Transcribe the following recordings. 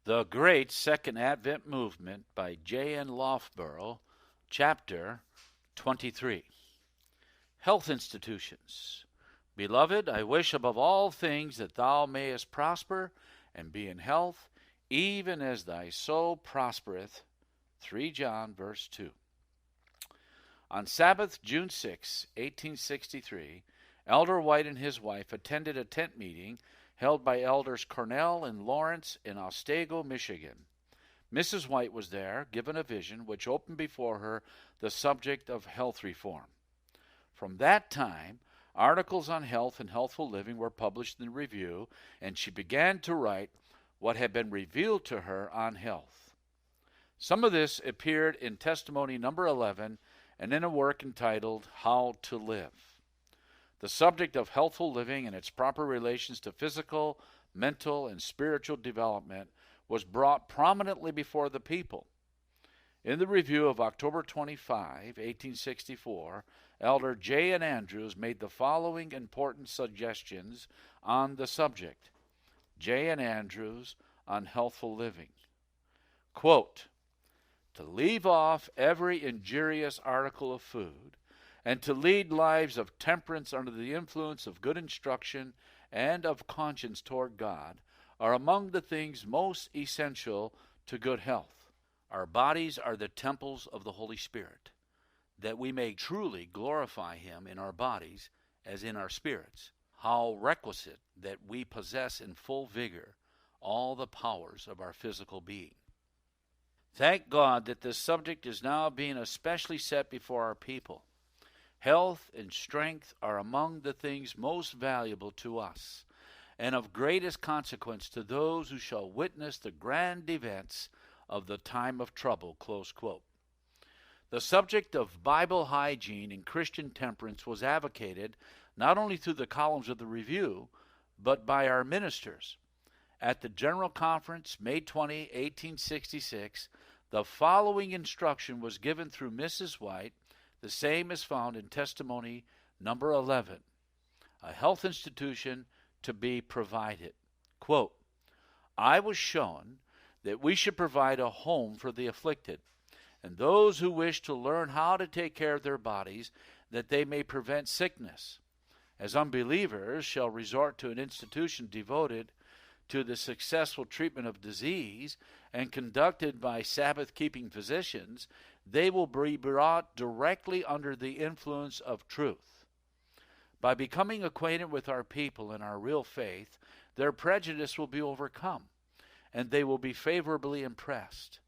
The Great Second Advent Movement by J.N. Loughborough, Chapter 23. Health Institutions. Beloved, I wish above all things that thou mayest prosper and be in health, even as thy soul prospereth. 3 John, verse 2. On Sabbath, June 6, 1863, Elder White and his wife attended a tent meeting held by Elders Cornell and Lawrence in Otsego, Michigan. Mrs. White was there, given a vision which opened before her the subject of health reform. From that time, articles on health and healthful living were published in the Review, and she began to write what had been revealed to her on health. Some of this appeared in Testimony number 11 and in a work entitled How to Live. The subject of healthful living and its proper relations to physical, mental, and spiritual development was brought prominently before the people. In the Review of October 25, 1864, Elder J. N. Andrews made the following important suggestions on the subject. J. N. Andrews on healthful living. Quote, to leave off every injurious article of food, and to lead lives of temperance under the influence of good instruction and of conscience toward God are among the things most essential to good health. Our bodies are the temples of the Holy Spirit, that we may truly glorify Him in our bodies as in our spirits. How requisite that we possess in full vigor all the powers of our physical being. Thank God that this subject is now being especially set before our people. Health and strength are among the things most valuable to us, and of greatest consequence to those who shall witness the grand events of the time of trouble. Close quote. The subject of Bible hygiene and Christian temperance was advocated not only through the columns of the Review, but by our ministers. At the General Conference, May 20, 1866, the following instruction was given through Mrs. White. The same is found in Testimony number 11, a health institution to be provided. Quote, I was shown that we should provide a home for the afflicted, and those who wish to learn how to take care of their bodies, that they may prevent sickness, as unbelievers shall resort to an institution devoted to the successful treatment of disease and conducted by Sabbath-keeping physicians. They will be brought directly under the influence of truth. By becoming acquainted with our people and our real faith, their prejudice will be overcome, and they will be favorably impressed.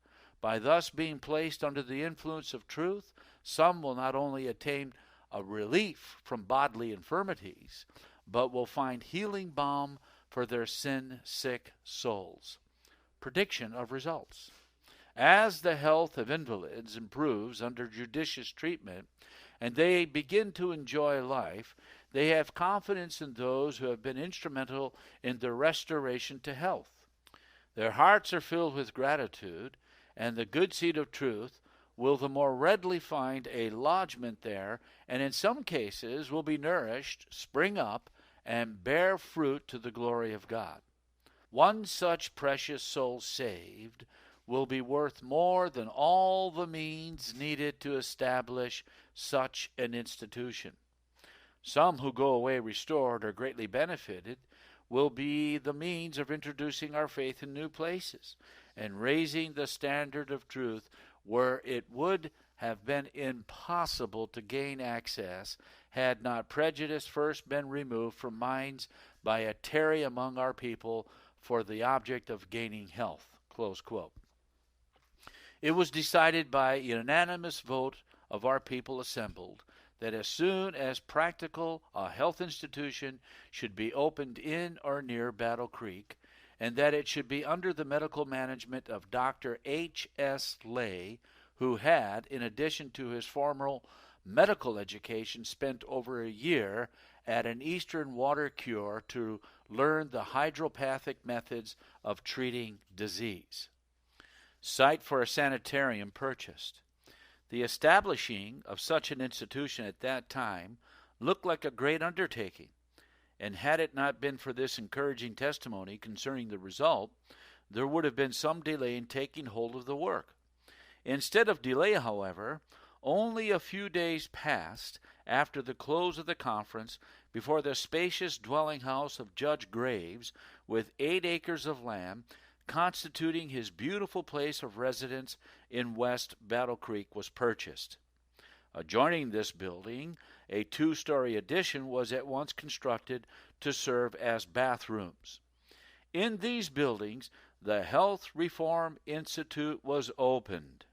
By thus being placed under the influence of truth, some will not only attain a relief from bodily infirmities, but will find healing balm for their sin-sick souls. Prediction of results. As the health of invalids improves under judicious treatment, and they begin to enjoy life, they have confidence in those who have been instrumental in their restoration to health. Their hearts are filled with gratitude, and the good seed of truth will the more readily find a lodgment there, and in some cases will be nourished, spring up, and bear fruit to the glory of God. One such precious soul saved will be worth more than all the means needed to establish such an institution. Some who go away restored or greatly benefited will be the means of introducing our faith in new places and raising the standard of truth where it would have been impossible to gain access had not prejudice first been removed from minds by a tarry among our people for the object of gaining health. Close quote. It was decided by unanimous vote of our people assembled that as soon as practical a health institution should be opened in or near Battle Creek, and that it should be under the medical management of Dr. H.S. Lay, who had, in addition to his formal medical education, spent over a year at an Eastern water cure to learn the hydropathic methods of treating disease. Site for a sanitarium purchased. The establishing of such an institution at that time looked like a great undertaking, and had it not been for this encouraging testimony concerning the result, there would have been some delay in taking hold of the work. Instead of delay, however, only a few days passed after the close of the conference before the spacious dwelling house of Judge Graves, with 8 acres of land, constituting his beautiful place of residence in West Battle Creek, was purchased. Adjoining this building, a 2-story addition was at once constructed to serve as bathrooms. In these buildings, the Health Reform Institute was opened.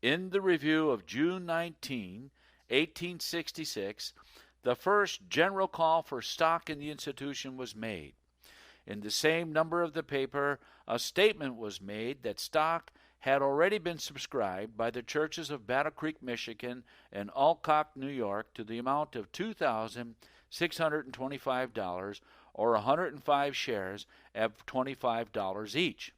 In the review of June 19, 1866, the first general call for stock in the institution was made. In the same number of the paper, a statement was made that stock had already been subscribed by the churches of Battle Creek, Michigan, and Alcock, New York, to the amount of $2,625, or 105 shares at $25 each.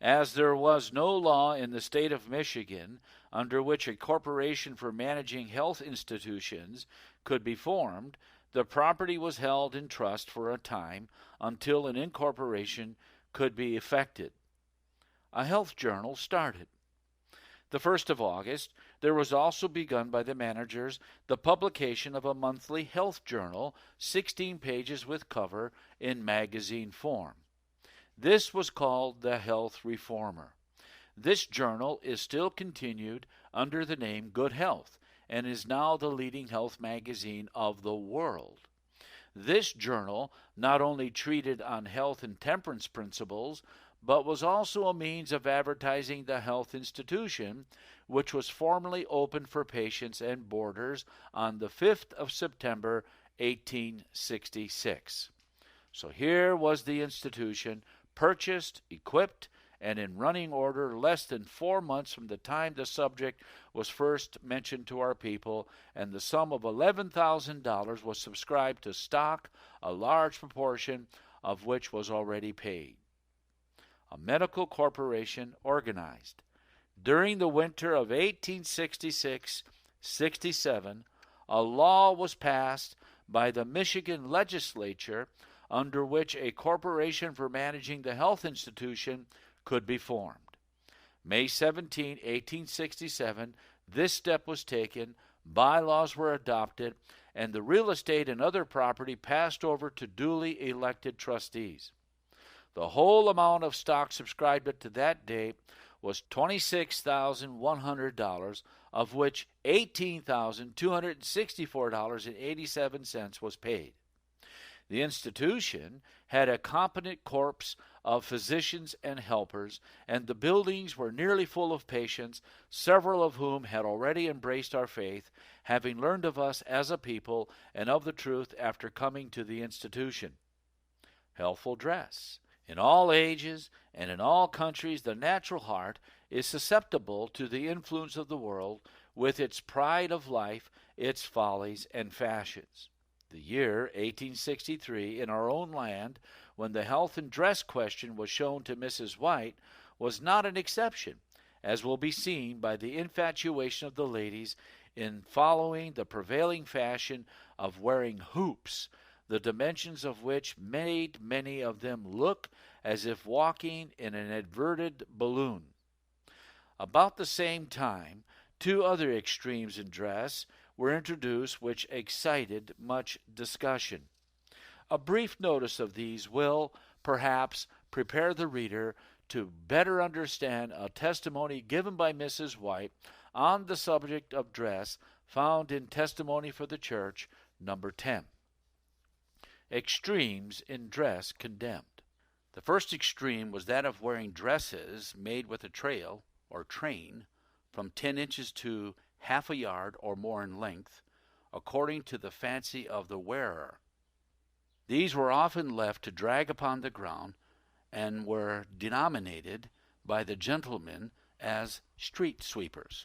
As there was no law in the state of Michigan under which a corporation for managing health institutions could be formed, the property was held in trust for a time until an incorporation could be effected. A health journal started. The 1st of August, there was also begun by the managers the publication of a monthly health journal, 16 pages with cover, in magazine form. This was called the Health Reformer. This journal is still continued under the name Good Health and is now the leading health magazine of the world. This journal not only treated on health and temperance principles, but was also a means of advertising the health institution, which was formally opened for patients and boarders on the 5th of September, 1866. So here was the institution, purchased, equipped, and in running order less than 4 months from the time the subject was first mentioned to our people, and the sum of $11,000 was subscribed to stock, a large proportion of which was already paid. A medical corporation organized. During the winter of 1866-67, a law was passed by the Michigan legislature under which a corporation for managing the health institution could be formed. May 17, 1867, this step was taken, bylaws were adopted, and the real estate and other property passed over to duly elected trustees. The whole amount of stock subscribed to that date was $26,100, of which $18,264.87 was paid. The institution had a competent corps of physicians and helpers, and the buildings were nearly full of patients, several of whom had already embraced our faith, having learned of us as a people and of the truth after coming to the institution. Healthful dress. In all ages and in all countries, the natural heart is susceptible to the influence of the world, with its pride of life, its follies and fashions. The year 1863 in our own land, when the health and dress question was shown to Mrs. White, was not an exception, as will be seen by the infatuation of the ladies in following the prevailing fashion of wearing hoops, the dimensions of which made many of them look as if walking in an inverted balloon. About the same time, 2 other extremes in dress were introduced which excited much discussion. A brief notice of these will, perhaps, prepare the reader to better understand a testimony given by Mrs. White on the subject of dress, found in Testimony for the Church, number 10. Extremes in dress condemned. The first extreme was that of wearing dresses made with a trail, or train, from 10 inches to half a yard or more in length, according to the fancy of the wearer. These were often left to drag upon the ground, and were denominated by the gentlemen as street sweepers.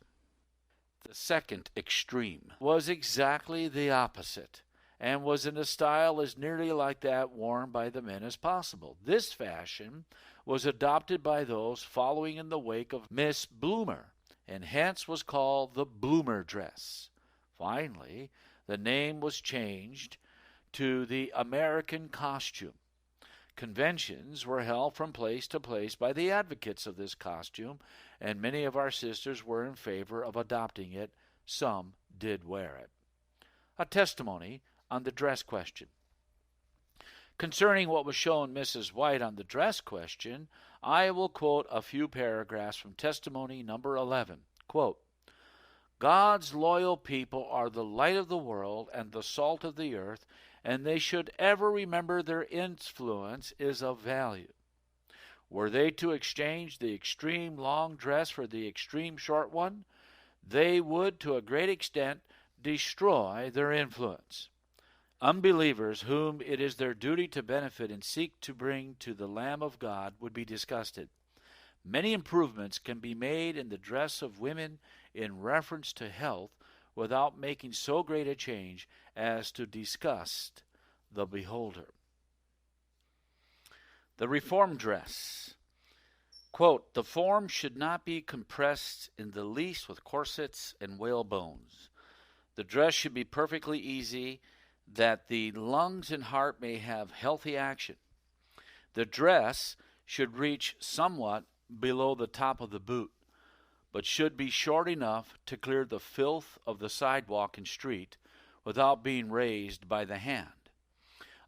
The second extreme was exactly the opposite, and was in a style as nearly like that worn by the men as possible. This fashion was adopted by those following in the wake of Miss Bloomer, and hence was called the Bloomer dress. Finally, the name was changed to the American costume. Conventions were held from place to place by the advocates of this costume, and many of our sisters were in favor of adopting it. Some did wear it. A testimony on the dress question. Concerning what was shown Mrs. White on the dress question, I will quote a few paragraphs from testimony number 11. Quote, God's loyal people are the light of the world and the salt of the earth, and they should ever remember their influence is of value. Were they to exchange the extreme long dress for the extreme short one, they would, to a great extent, destroy their influence. Unbelievers whom it is their duty to benefit and seek to bring to the Lamb of God would be disgusted. Many improvements can be made in the dress of women in reference to health without making so great a change as to disgust the beholder. The reform dress. Quote, the form should not be compressed in the least with corsets and whalebones. The dress should be perfectly easy, that the lungs and heart may have healthy action. The dress should reach somewhat below the top of the boot, but should be short enough to clear the filth of the sidewalk and street without being raised by the hand.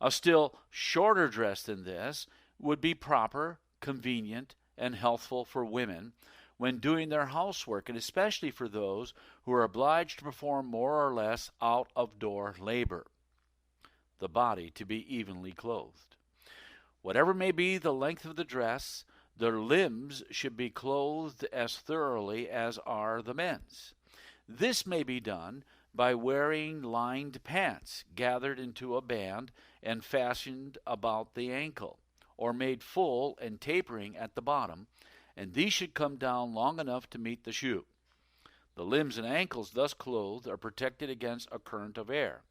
A still shorter dress than this would be proper, convenient, and healthful for women when doing their housework, and especially for those who are obliged to perform more or less out-of-door labor. The body to be evenly clothed. Whatever may be the length of the dress, their limbs should be clothed as thoroughly as are the men's. This may be done by wearing lined pants gathered into a band and fastened about the ankle, or made full and tapering at the bottom, and these should come down long enough to meet the shoe. The limbs and ankles thus clothed are protected against a current of air.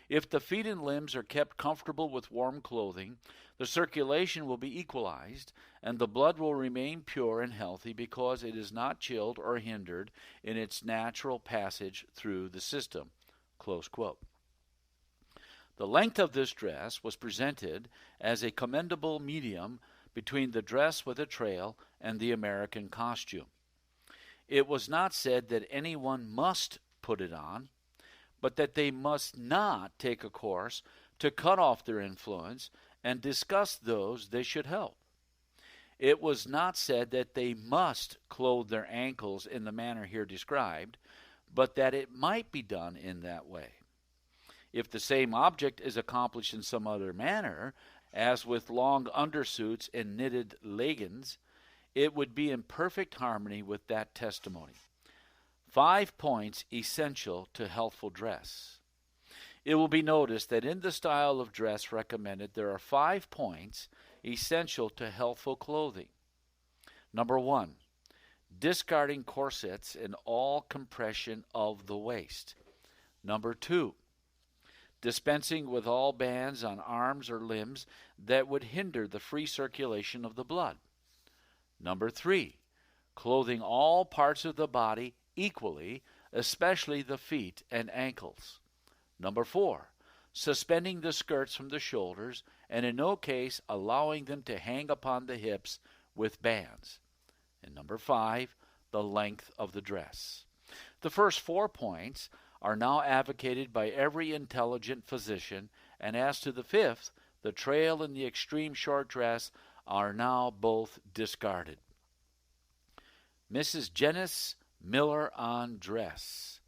If the feet and limbs are kept comfortable with warm clothing, the circulation will be equalized, and the blood will remain pure and healthy because it is not chilled or hindered in its natural passage through the system. Close quote. The length of this dress was presented as a commendable medium between the dress with a trail and the American costume. It was not said that anyone must put it on, but that they must not take a course to cut off their influence and discuss those they should help. It was not said that they must clothe their ankles in the manner here described, but that it might be done in that way. If the same object is accomplished in some other manner, as with long undersuits and knitted leggings, it would be in perfect harmony with that testimony. 5 points essential to healthful dress. It will be noticed that in the style of dress recommended, there are 5 points essential to healthful clothing. Number 1, discarding corsets and all compression of the waist. Number 2, dispensing with all bands on arms or limbs that would hinder the free circulation of the blood. Number 3, clothing all parts of the body equally, especially the feet and ankles. Number 4, suspending the skirts from the shoulders and in no case allowing them to hang upon the hips with bands. And number 5, the length of the dress. The first 4 points are now advocated by every intelligent physician, and as to the 5th, the trail and the extreme short dress are now both discarded. Mrs. Janice Miller on dress.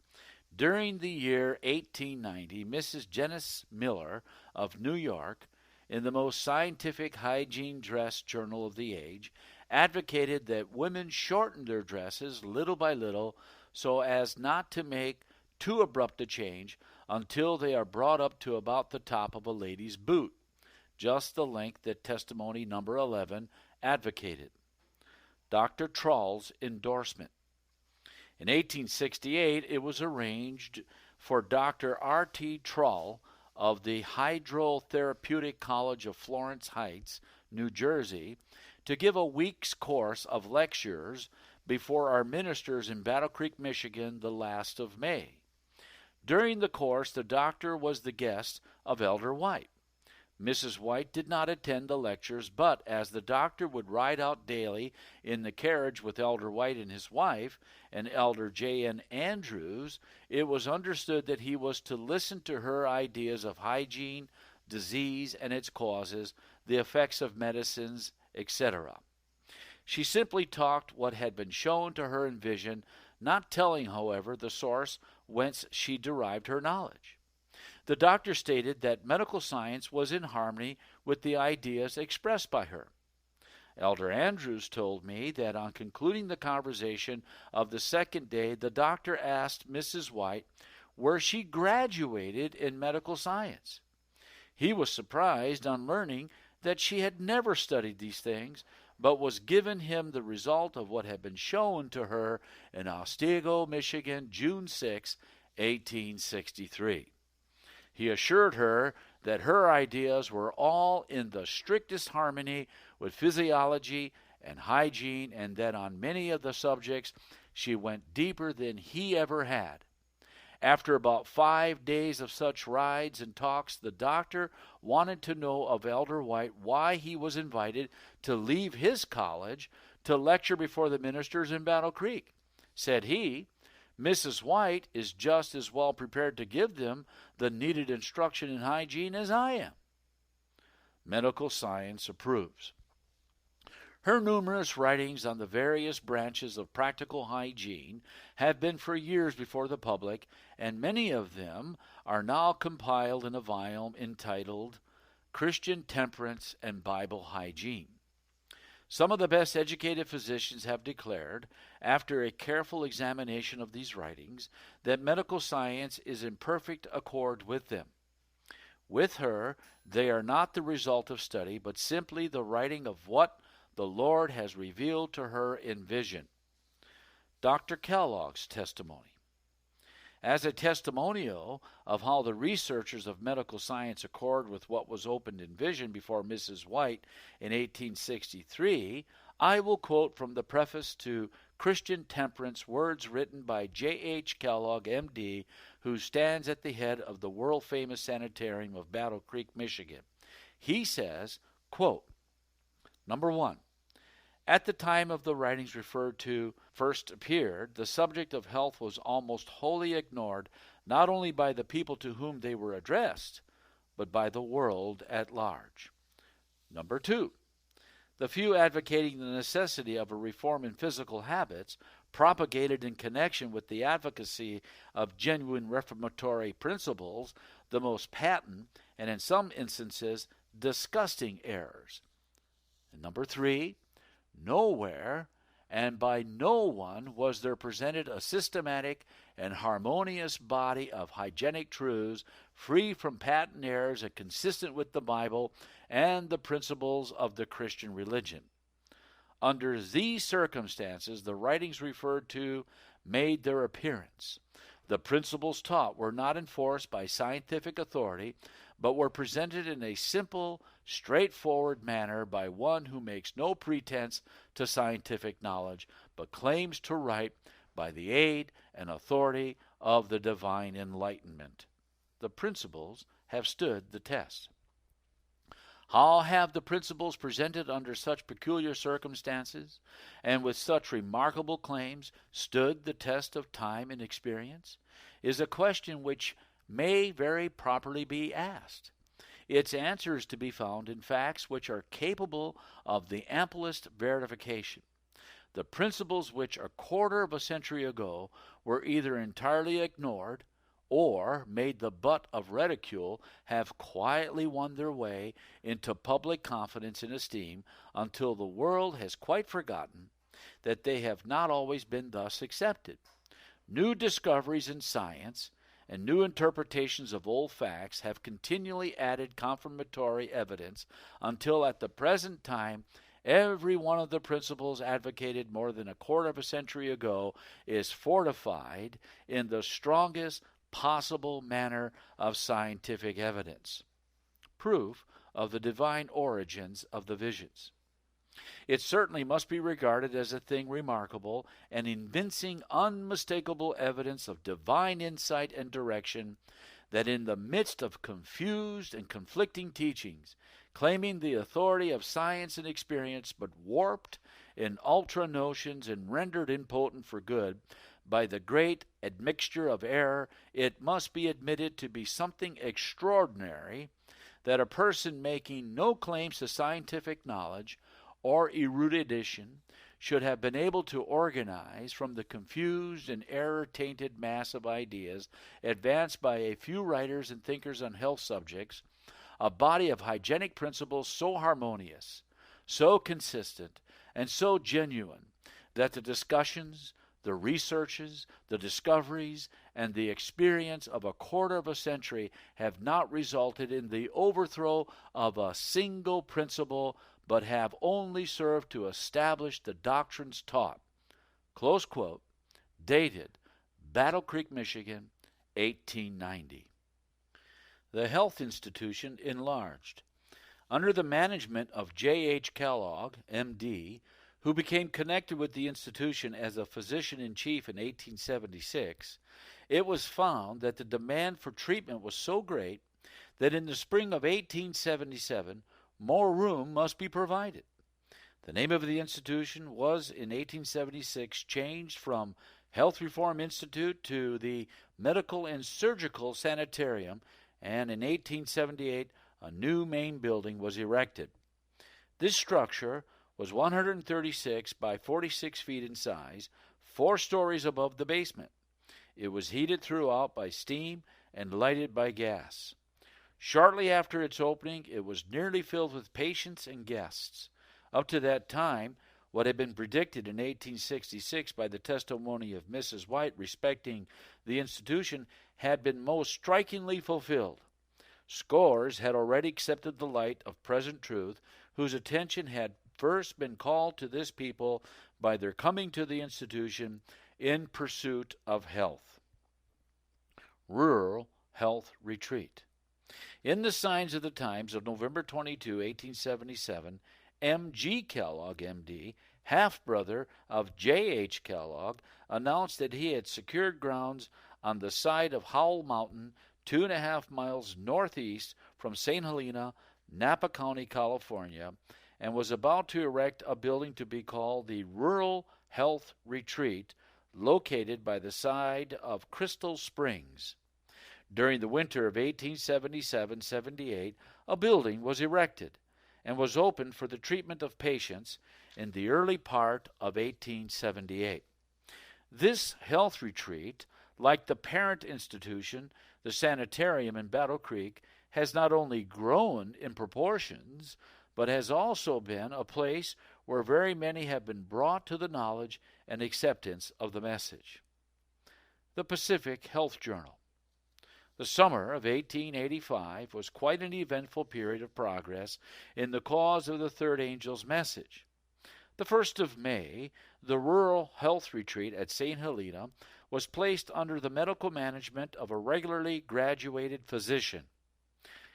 During the year 1890, Mrs. Janice Miller of New York, in the most scientific hygiene dress journal of the age, advocated that women shorten their dresses little by little so as not to make too abrupt a change until they are brought up to about the top of a lady's boot, just the length that testimony number 11 advocated. Dr. Troll's endorsement. In 1868, it was arranged for Dr. R.T. Troll of the Hydrotherapeutic College of Florence Heights, New Jersey, to give a week's course of lectures before our ministers in Battle Creek, Michigan, the last of May. During the course, the doctor was the guest of Elder White. Mrs. White did not attend the lectures, but as the doctor would ride out daily in the carriage with Elder White and his wife and Elder J.N. Andrews, it was understood that he was to listen to her ideas of hygiene, disease and its causes, the effects of medicines, etc. She simply talked what had been shown to her in vision, not telling, however, the source whence she derived her knowledge. The doctor stated that medical science was in harmony with the ideas expressed by her. Elder Andrews told me that on concluding the conversation of the second day, the doctor asked Mrs. White where she graduated in medical science. He was surprised on learning that she had never studied these things, but was given him the result of what had been shown to her in Otsego, Michigan, June 6, 1863. He assured her that her ideas were all in the strictest harmony with physiology and hygiene, and that on many of the subjects she went deeper than he ever had. After about 5 days of such rides and talks, the doctor wanted to know of Elder White why he was invited to leave his college to lecture before the ministers in Battle Creek. Said he, "Mrs. White is just as well prepared to give them the needed instruction in hygiene as I am." Medical science approves. Her numerous writings on the various branches of practical hygiene have been for years before the public, and many of them are now compiled in a volume entitled Christian Temperance and Bible Hygiene. Some of the best educated physicians have declared, after a careful examination of these writings, that medical science is in perfect accord with them. With her, they are not the result of study, but simply the writing of what the Lord has revealed to her in vision. Dr. Kellogg's testimony. As a testimonial of how the researchers of medical science accord with what was opened in vision before Mrs. White in 1863, I will quote from the preface to Christian Temperance, words written by J.H. Kellogg, M.D., who stands at the head of the world-famous sanitarium of Battle Creek, Michigan. He says, quote, Number 1. At the time of the writings referred to first appeared, the subject of health was almost wholly ignored, not only by the people to whom they were addressed, but by the world at large. Number 2. The few advocating the necessity of a reform in physical habits, propagated in connection with the advocacy of genuine reformatory principles, the most patent and in some instances disgusting errors. And number 3. Nowhere and by no one was there presented a systematic and harmonious body of hygienic truths free from patent errors and consistent with the Bible and the principles of the Christian religion. Under these circumstances, the writings referred to made their appearance. The principles taught were not enforced by scientific authority, but were presented in a simple, straightforward manner by one who makes no pretense to scientific knowledge, but claims to write by the aid and authority of the divine enlightenment. The principles have stood the test. How have the principles presented under such peculiar circumstances and with such remarkable claims stood the test of time and experience is a question which may very properly be asked. Its answer is to be found in facts which are capable of the amplest verification. The principles which a quarter of a century ago were either entirely ignored or made the butt of ridicule have quietly won their way into public confidence and esteem until the world has quite forgotten that they have not always been thus accepted. New discoveries in science and new interpretations of old facts have continually added confirmatory evidence until at the present time every one of the principles advocated more than a quarter of a century ago is fortified in the strongest possible manner of scientific evidence. Proof of the divine origins of the visions. It certainly must be regarded as a thing remarkable and evincing unmistakable evidence of divine insight and direction that in the midst of confused and conflicting teachings, claiming the authority of science and experience, but warped in ultra notions and rendered impotent for good by the great admixture of error, it must be admitted to be something extraordinary that a person making no claims to scientific knowledge or erudition should have been able to organize from the confused and error-tainted mass of ideas advanced by a few writers and thinkers on health subjects a body of hygienic principles so harmonious, so consistent, and so genuine that the discussions, the researches, the discoveries, and the experience of a quarter of a century have not resulted in the overthrow of a single principle, but have only served to establish the doctrines taught. Close quote. Dated Battle Creek, Michigan, 1890. The health institution enlarged. Under the management of J.H. Kellogg, M.D., who became connected with the institution as a physician-in-chief in 1876, it was found that the demand for treatment was so great that in the spring of 1877, more room must be provided. The name of the institution was in 1876 changed from Health Reform Institute to the Medical and Surgical Sanitarium, and in 1878 a new main building was erected. This structure was 136 by 46 feet in size, 4 stories above the basement. It was heated throughout by steam and lighted by gas. Shortly after its opening, it was nearly filled with patients and guests. Up to that time, what had been predicted in 1866 by the testimony of Mrs. White respecting the institution had been most strikingly fulfilled. Scores had already accepted the light of present truth, whose attention had first been called to this people by their coming to the institution in pursuit of health. Rural Health Retreat. In the Signs of the Times of November 22, 1877, M.G. Kellogg, M.D., half-brother of J.H. Kellogg, announced that he had secured grounds on the side of Howell Mountain, 2.5 miles northeast from St. Helena, Napa County, California, and was about to erect a building to be called the Rural Health Retreat, located by the side of Crystal Springs. During the winter of 1877-78, a building was erected and was opened for the treatment of patients in the early part of 1878. This health retreat, like the parent institution, the sanitarium in Battle Creek, has not only grown in proportions, but has also been a place where very many have been brought to the knowledge and acceptance of the message. The Pacific Health Journal. The summer of 1885 was quite an eventful period of progress in the cause of the Third Angel's message. The 1st of May, the Rural Health Retreat at St. Helena was placed under the medical management of a regularly graduated physician.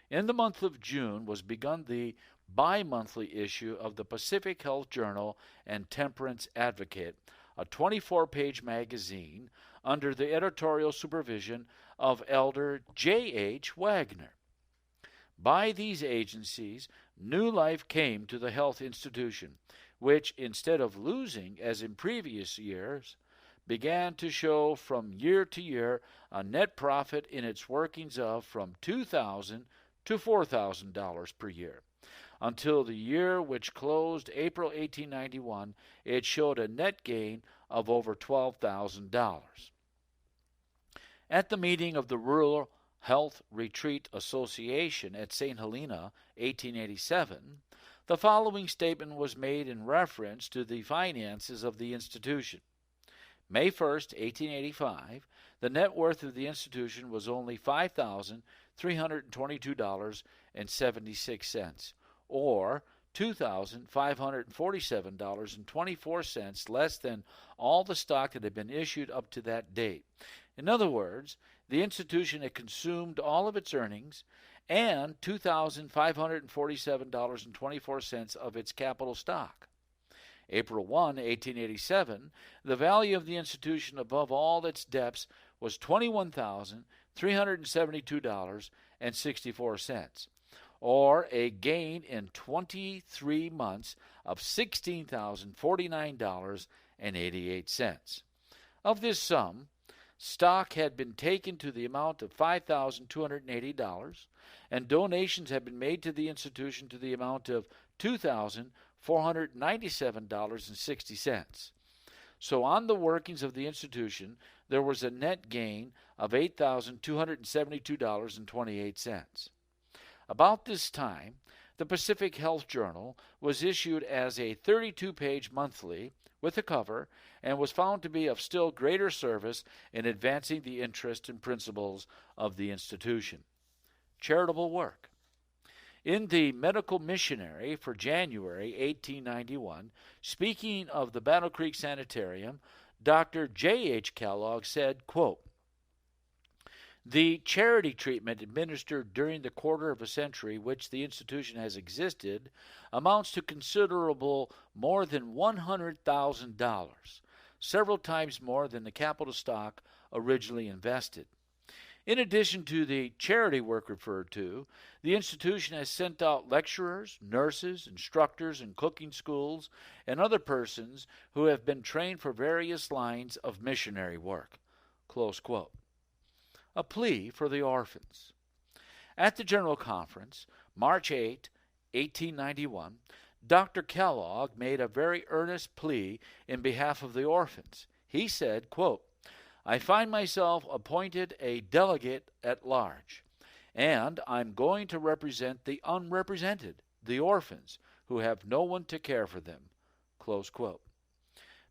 In the month of June was begun the bi-monthly issue of the Pacific Health Journal and Temperance Advocate, a 24-page magazine under the editorial supervision of Elder J.H. Wagner. By these agencies, new life came to the health institution, which, instead of losing as in previous years, began to show from year to year a net profit in its workings of from $2,000 to $4,000 per year. Until the year which closed April 1891, it showed a net gain of over $12,000. At the meeting of the Rural Health Retreat Association at St. Helena, 1887, the following statement was made in reference to the finances of the institution. May 1st, 1885, the net worth of the institution was only $5,322.76, or $2,547.24 less than all the stock that had been issued up to that date. In other words, the institution had consumed all of its earnings and $2,547.24 of its capital stock. April 1, 1887, the value of the institution above all its debts was $21,350 $372.64, or a gain in 23 months of $16,049.88. Of this sum, stock had been taken to the amount of $5,280, and donations had been made to the institution to the amount of $2,497.60. So on the workings of the institution, there was a net gain of $8,272.28. About this time, the Pacific Health Journal was issued as a 32-page monthly with a cover and was found to be of still greater service in advancing the interests and principles of the institution. Charitable work. In the Medical Missionary for January 1891, speaking of the Battle Creek Sanitarium, Dr. J.H. Kellogg said, quote, "The charity treatment administered during the quarter of a century which the institution has existed amounts to considerable more than $100,000, several times more than the capital stock originally invested. In addition to the charity work referred to, the institution has sent out lecturers, nurses, instructors in cooking schools, and other persons who have been trained for various lines of missionary work." Close quote. A plea for the orphans. At the General Conference, March 8, 1891, Dr. Kellogg made a very earnest plea in behalf of the orphans. He said, quote, "I find myself appointed a delegate at large, and I'm going to represent the unrepresented, the orphans, who have no one to care for them." Close quote.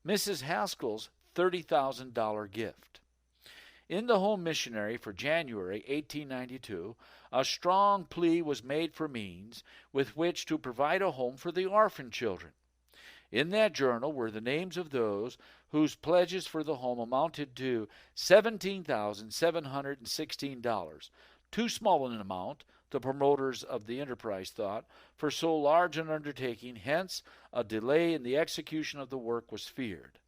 Mrs. Haskell's $30,000 gift. In the Home Missionary for January 1892, a strong plea was made for means with which to provide a home for the orphan children. In that journal were the names of those whose pledges for the home amounted to $17,716, too small an amount, the promoters of the enterprise thought, for so large an undertaking, hence a delay in the execution of the work was feared.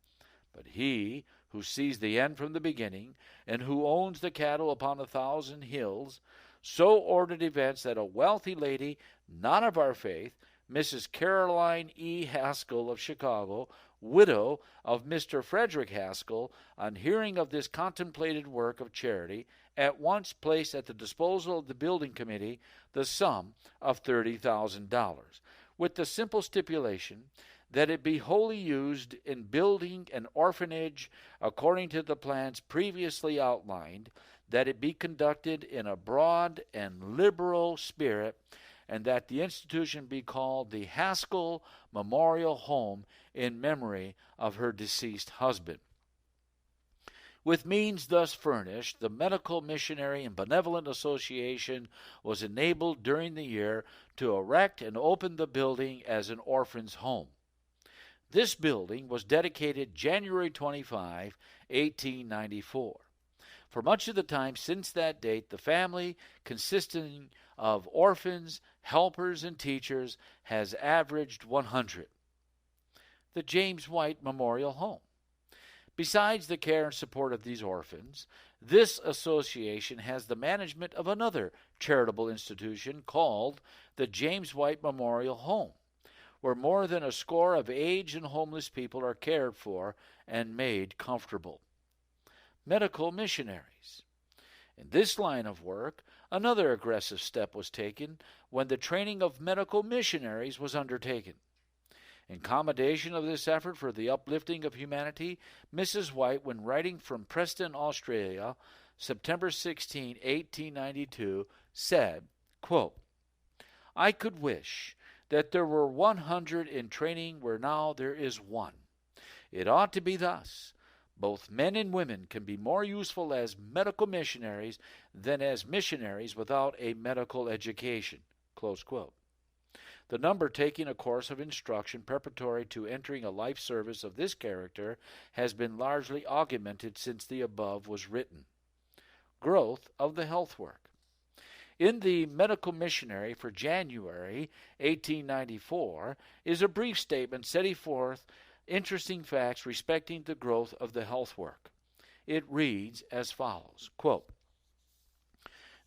But he who sees the end from the beginning, and who owns the cattle upon 1,000 hills, so ordered events that a wealthy lady, not of our faith, Mrs. Caroline E. Haskell of Chicago, widow of Mr. Frederick Haskell, on hearing of this contemplated work of charity, at once placed at the disposal of the building committee the sum of $30,000, with the simple stipulation that it be wholly used in building an orphanage according to the plans previously outlined, that it be conducted in a broad and liberal spirit, and that the institution be called the Haskell Memorial Home in memory of her deceased husband. With means thus furnished, the Medical Missionary and Benevolent Association was enabled during the year to erect and open the building as an orphan's home. This building was dedicated January 25, 1894. For much of the time since that date, the family, consisting of orphans, helpers, and teachers, has averaged 100. The James White Memorial Home. Besides the care and support of these orphans, this association has the management of another charitable institution called the James White Memorial Home, where more than a score of aged and homeless people are cared for and made comfortable. Medical missionaries. In this line of work, another aggressive step was taken when the training of medical missionaries was undertaken. In commendation of this effort for the uplifting of humanity, Mrs. White, when writing from Preston, Australia, September 16, 1892, said, quote, "I could wish that there were 100 in training where now there is one. It ought to be thus. Both men and women can be more useful as medical missionaries than as missionaries without a medical education." Close quote. The number taking a course of instruction preparatory to entering a life service of this character has been largely augmented since the above was written. Growth of the health work. In the Medical Missionary for January 1894 is a brief statement setting forth interesting facts respecting the growth of the health work. It reads as follows, quote,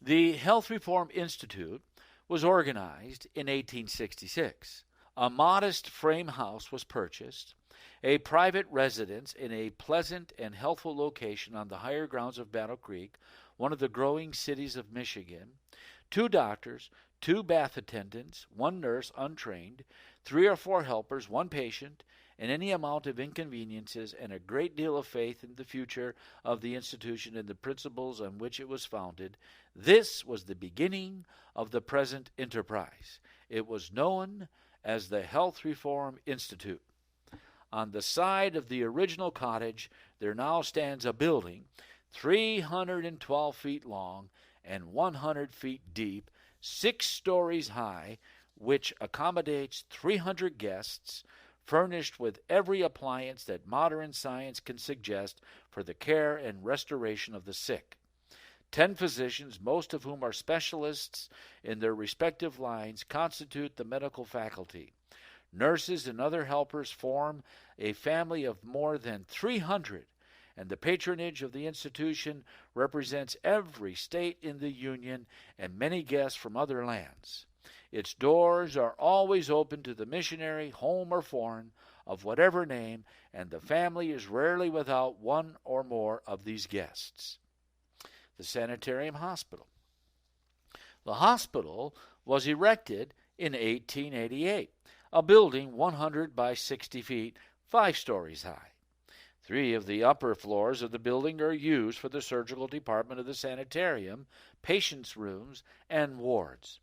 The Health Reform Institute was organized in 1866. A modest frame house was purchased, a private residence in a pleasant and healthful location on the higher grounds of Battle Creek, one of the growing cities of Michigan, 2 doctors, 2 bath attendants, 1 nurse untrained, 3 or 4 helpers, 1 patient, and any amount of inconveniences, and a great deal of faith in the future of the institution and the principles on which it was founded. This was the beginning of the present enterprise. It was known as the Health Reform Institute. On the side of the original cottage, there now stands a building 312 feet long and 100 feet deep, 6 stories high, which accommodates 300 guests, furnished with every appliance that modern science can suggest for the care and restoration of the sick. 10 physicians, most of whom are specialists in their respective lines, constitute the medical faculty. Nurses and other helpers form a family of more than 300, and the patronage of the institution represents every state in the Union and many guests from other lands. Its doors are always open to the missionary, home or foreign, of whatever name, and the family is rarely without one or more of these guests. The Sanitarium Hospital. The hospital was erected in 1888, a building 100 by 60 feet, 5 stories high. 3 of the upper floors of the building are used for the surgical department of the sanitarium, patients' rooms, and wards.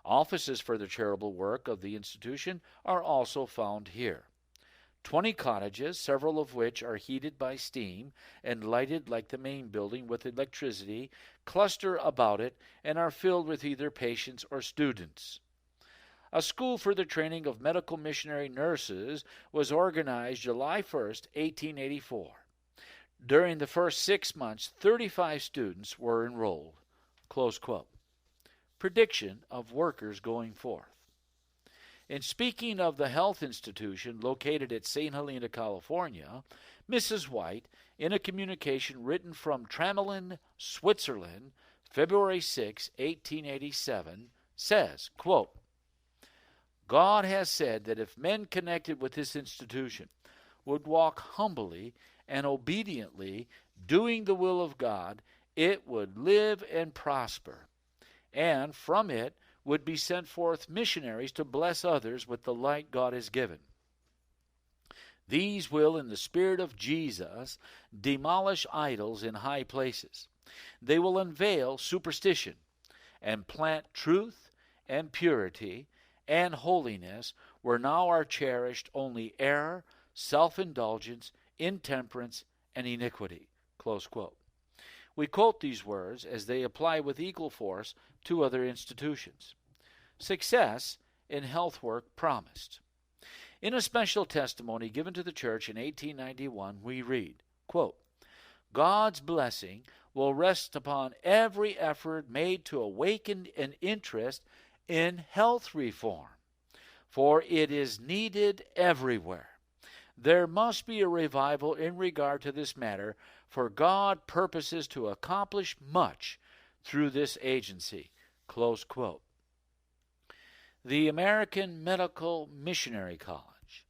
Offices for the charitable work of the institution are also found here. 20 cottages, several of which are heated by steam and lighted like the main building with electricity, cluster about it and are filled with either patients or students. A school for the training of medical missionary nurses was organized July 1, 1884. During the first 6 months, 35 students were enrolled. Close quote. Prediction of workers going forth. In speaking of the health institution located at St. Helena, California, Mrs. White, in a communication written from Tramelin, Switzerland, February 6, 1887, says, quote, God has said that if men connected with this institution would walk humbly and obediently, doing the will of God, it would live and prosper, and from it would be sent forth missionaries to bless others with the light God has given. These will, in the spirit of Jesus, demolish idols in high places. They will unveil superstition and plant truth and purity and holiness where now are cherished only error, self-indulgence, intemperance, and iniquity. Close quote. We quote these words as they apply with equal force to other institutions. Success in health work promised. In a special testimony given to the church in 1891, we read, quote, God's blessing will rest upon every effort made to awaken an interest in health reform, for it is needed everywhere. There must be a revival in regard to this matter, for God purposes to accomplish much through this agency. Close quote. The American Medical Missionary College.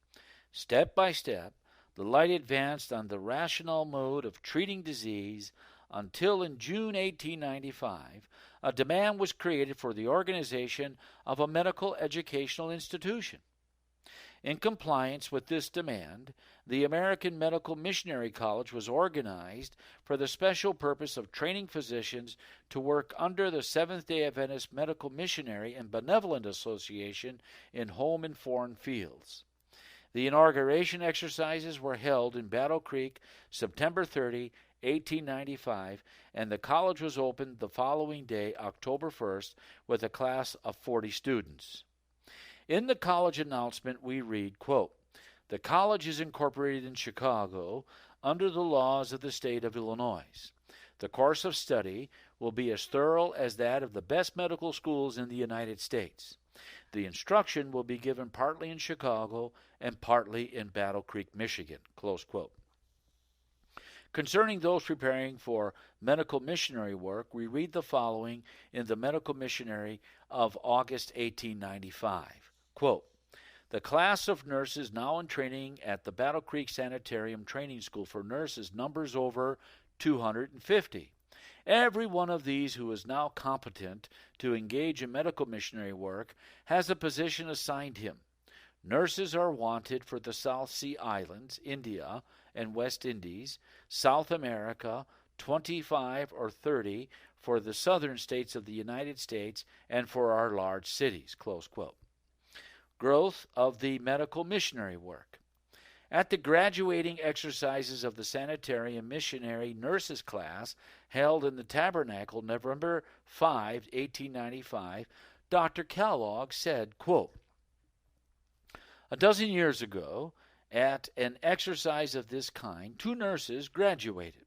Step by step, the light advanced on the rational mode of treating disease until in June 1895, a demand was created for the organization of a medical educational institution. In compliance with this demand, the American Medical Missionary College was organized for the special purpose of training physicians to work under the Seventh-day Adventist Medical Missionary and Benevolent Association in home and foreign fields. The inauguration exercises were held in Battle Creek September 30, 1895, and the college was opened the following day, October 1st, with a class of 40 students. In the college announcement, we read, quote, the college is incorporated in Chicago under the laws of the state of Illinois. The course of study will be as thorough as that of the best medical schools in the United States. The instruction will be given partly in Chicago and partly in Battle Creek, Michigan. Close quote. Concerning those preparing for medical missionary work, we read the following in the Medical Missionary of August 1895. Quote, "The class of nurses now in training at the Battle Creek Sanitarium Training School for Nurses numbers over 250. Every one of these who is now competent to engage in medical missionary work has a position assigned him. Nurses are wanted for the South Sea Islands, India, and West Indies, South America, 25 or 30 for the southern states of the United States, and for our large cities." Close quote. Growth of the medical missionary work. At the graduating exercises of the Sanitarium Missionary Nurses class held in the Tabernacle November 5, 1895, Dr. Kellogg said, quote, "A dozen years ago, at an exercise of this kind, 2 nurses graduated.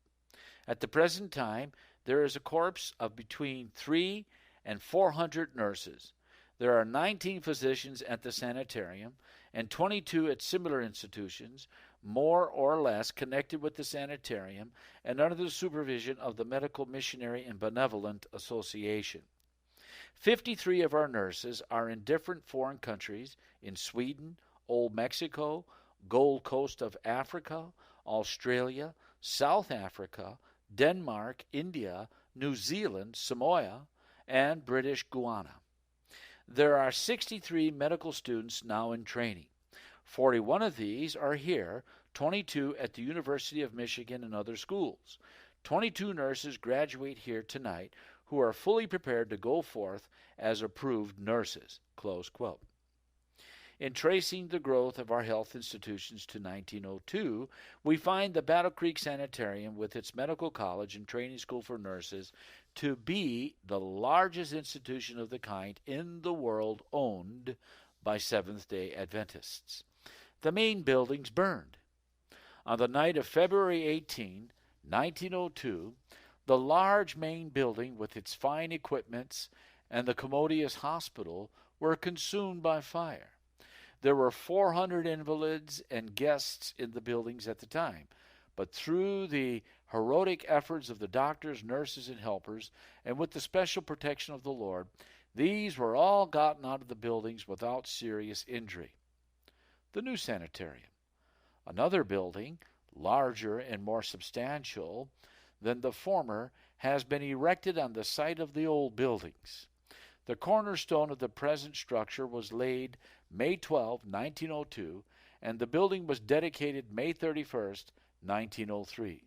At the present time, there is a corps of between 300 and 400 nurses. There are 19 physicians at the sanitarium and 22 at similar institutions, more or less connected with the sanitarium and under the supervision of the Medical Missionary and Benevolent Association. 53 of our nurses are in different foreign countries, in Sweden, Old Mexico, Gold Coast of Africa, Australia, South Africa, Denmark, India, New Zealand, Samoa, and British Guiana. There are 63 medical students now in training. 41 of these are here, 22 at the University of Michigan and other schools. 22 nurses graduate here tonight who are fully prepared to go forth as approved nurses." Close quote. In tracing the growth of our health institutions to 1902, we find the Battle Creek Sanitarium with its medical college and training school for nurses to be the largest institution of the kind in the world owned by Seventh-day Adventists. The main buildings burned. On the night of February 18, 1902, the large main building with its fine equipments and the commodious hospital were consumed by fire. There were 400 invalids and guests in the buildings at the time, but through the heroic efforts of the doctors, nurses, and helpers, and with the special protection of the Lord, these were all gotten out of the buildings without serious injury. The new sanitarium, another building, larger and more substantial than the former, has been erected on the site of the old buildings. The cornerstone of the present structure was laid May 12, 1902, and the building was dedicated May 31, 1903.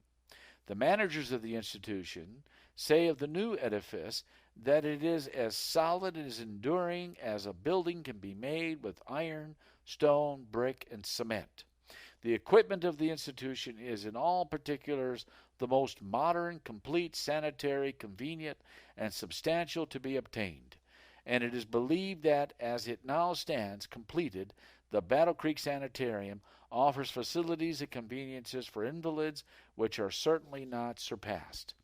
The managers of the institution say of the new edifice that it is as solid and as enduring as a building can be made with iron, stone, brick, and cement. The equipment of the institution is in all particulars the most modern, complete, sanitary, convenient, and substantial to be obtained, and it is believed that, as it now stands completed, the Battle Creek Sanitarium offers facilities and conveniences for invalids which are certainly not surpassed.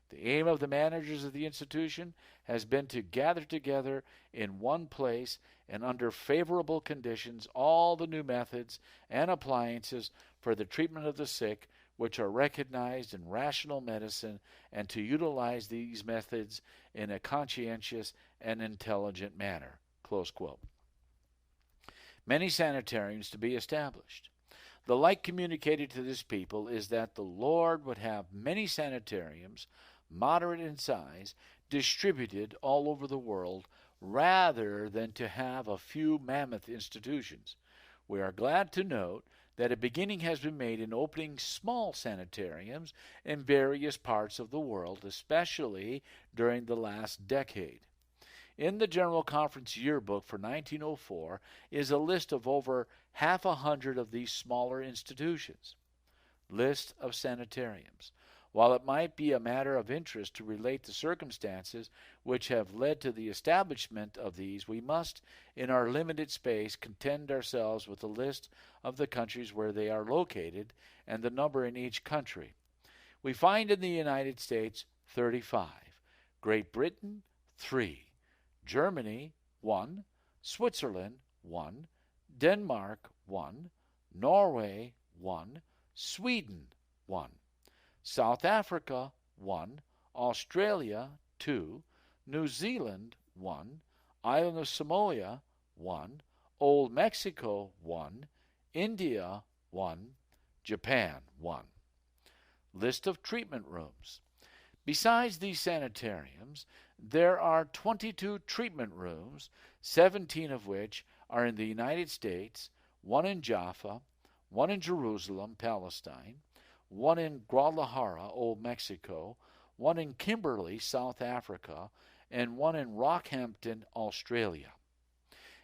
The aim of the managers of the institution has been to gather together in one place and under favorable conditions all the new methods and appliances for the treatment of the sick which are recognized in rational medicine, and to utilize these methods in a conscientious and intelligent manner. Close quote. Many sanitariums to be established. The light communicated to this people is that the Lord would have many sanitariums, moderate in size, distributed all over the world, rather than to have a few mammoth institutions. We are glad to note that a beginning has been made in opening small sanitariums in various parts of the world, especially during the last decade. In the General Conference Yearbook for 1904 is a list of over 100 of these smaller institutions. List of sanitariums. While it might be a matter of interest to relate the circumstances which have led to the establishment of these, we must, in our limited space, content ourselves with a list of the countries where they are located and the number in each country. We find in the United States 35, Great Britain 3, Germany 1, Switzerland 1, Denmark 1, Norway 1, Sweden 1. South Africa 1, Australia 2, New Zealand 1, Island of Samoa 1, Old Mexico 1, India 1, Japan 1. List of treatment rooms. Besides these sanitariums, there are 22 treatment rooms, 17 of which are in the United States, 1 in Jaffa, 1 in Jerusalem, Palestine, 1 in Guadalajara, Old Mexico, 1 in Kimberley, South Africa, and 1 in Rockhampton, Australia.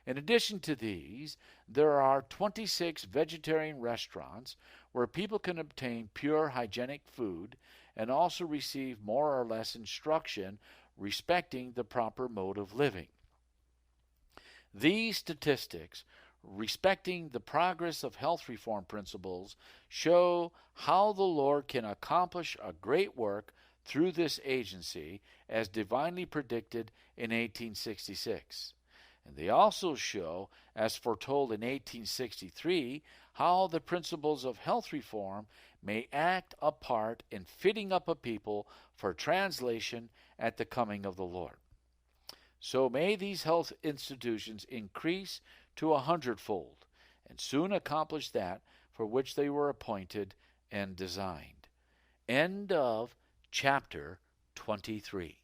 In addition to these, there are 26 vegetarian restaurants where people can obtain pure hygienic food and also receive more or less instruction respecting the proper mode of living. These statistics respecting the progress of health reform principles show how the Lord can accomplish a great work through this agency as divinely predicted in 1866. And they also show, as foretold in 1863, how the principles of health reform may act a part in fitting up a people for translation at the coming of the Lord. So may these health institutions increase to 100-fold, and soon accomplish that for which they were appointed and designed. End of chapter 23.